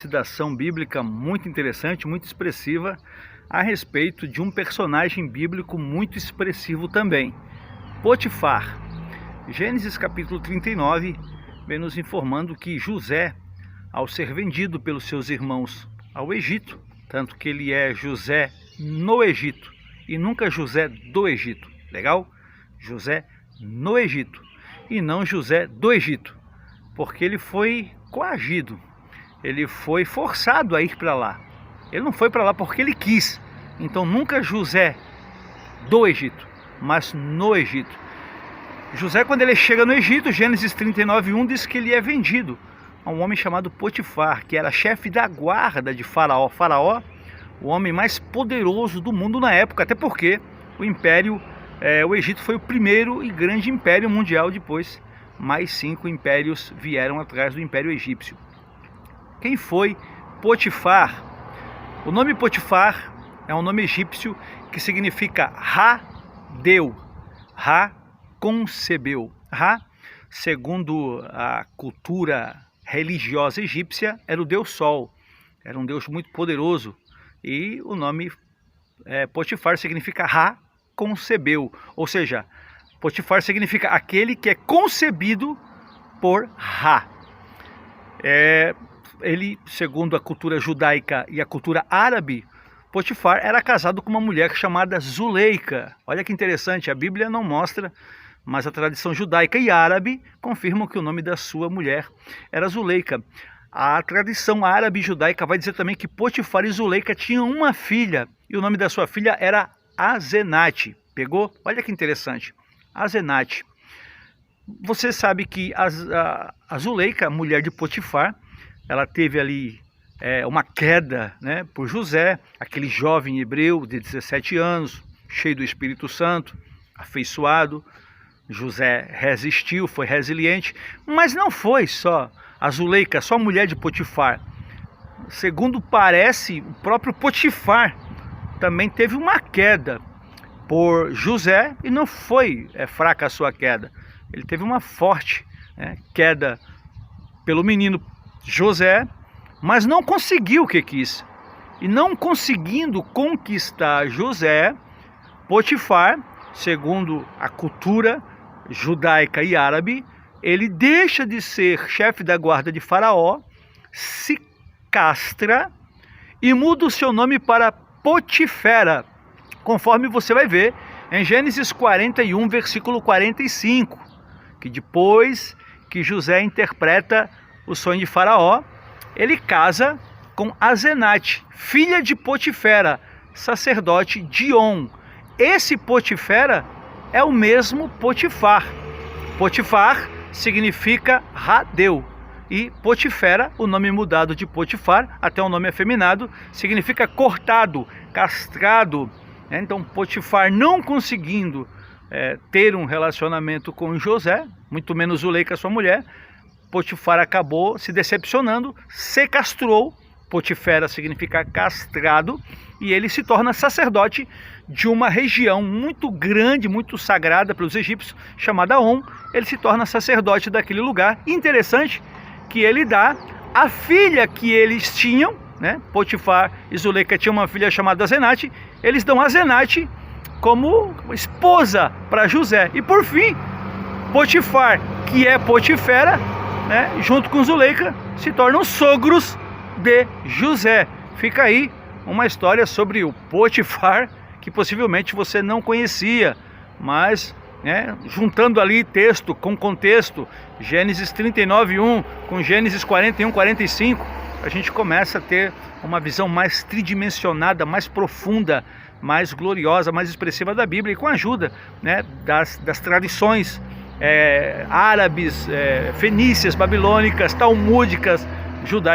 elucidação bíblica muito interessante, muito expressiva a respeito de um personagem bíblico muito expressivo também, Potifar. Gênesis capítulo 39 vem nos informando que José, ao ser vendido pelos seus irmãos ao Egito, tanto que ele é José no Egito e nunca José do Egito, legal? José no Egito e não José do Egito, porque ele foi coagido, ele foi forçado a ir para lá. Ele não foi para lá porque ele quis. Então nunca José do Egito, mas no Egito. José, quando ele chega no Egito, Gênesis 39:1 diz que ele é vendido a um homem chamado Potifar, que era chefe da guarda de Faraó. Faraó, o homem mais poderoso do mundo na época, até porque o Egito foi o primeiro e grande império mundial. Depois, mais 5 impérios vieram atrás do Império Egípcio. Quem foi Potifar? O nome Potifar é um nome egípcio que significa Ra deu, Ra concebeu. Ra, segundo a cultura religiosa egípcia, era o deus Sol, era um deus muito poderoso, e o nome Potifar significa Ra concebeu, ou seja, Potifar significa aquele que é concebido por Ra. Ele, segundo a cultura judaica e a cultura árabe, Potifar era casado com uma mulher chamada Zuleika. Olha que interessante, a Bíblia não mostra, mas a tradição judaica e árabe confirmam que o nome da sua mulher era Zuleika. A tradição árabe e judaica vai dizer também que Potifar e Zuleika tinham uma filha, e o nome da sua filha era Azenate. Pegou? Olha que interessante, Azenate. Você sabe que a Zuleika, mulher de Potifar, ela teve ali uma queda, né, por José, aquele jovem hebreu de 17 anos, cheio do Espírito Santo, afeiçoado. José resistiu, foi resiliente, mas não foi só a Zuleika, só a mulher de Potifar. Segundo parece, o próprio Potifar também teve uma queda por José, e não foi fraca a sua queda. Ele teve uma forte queda pelo menino José, mas não conseguiu o que quis. E não conseguindo conquistar José, Potifar, segundo a cultura judaica e árabe, ele deixa de ser chefe da guarda de Faraó, se castra e muda o seu nome para Potifera, conforme você vai ver em Gênesis 41, versículo 45, que depois que José interpreta o sonho de Faraó, ele casa com Azenate, filha de Potifera, sacerdote de On. Esse Potifera é o mesmo Potifar. Potifar significa Radeu, e Potifera, o nome mudado de Potifar, até o nome afeminado, significa cortado, castrado. Então Potifar, não conseguindo ter um relacionamento com José, muito menos Zuleika, sua mulher, Potifar acabou se decepcionando, se castrou. Potifera significa castrado, e ele se torna sacerdote de uma região muito grande, muito sagrada pelos egípcios, chamada On. Ele se torna sacerdote daquele lugar. Interessante que ele dá a filha que eles tinham, né? Potifar e Zuleika tinham uma filha chamada Azenate. Eles dão Azenate como esposa para José. E por fim, Potifar, que é Potifera, né, junto com Zuleika, se tornam sogros de José. Fica aí uma história sobre o Potifar que possivelmente você não conhecia, mas juntando ali texto com contexto, Gênesis 39:1 com Gênesis 41:45, a gente começa a ter uma visão mais tridimensionada, mais profunda, mais gloriosa, mais expressiva da Bíblia, e com a ajuda das tradições árabes, fenícias, babilônicas, talmúdicas, judaicas.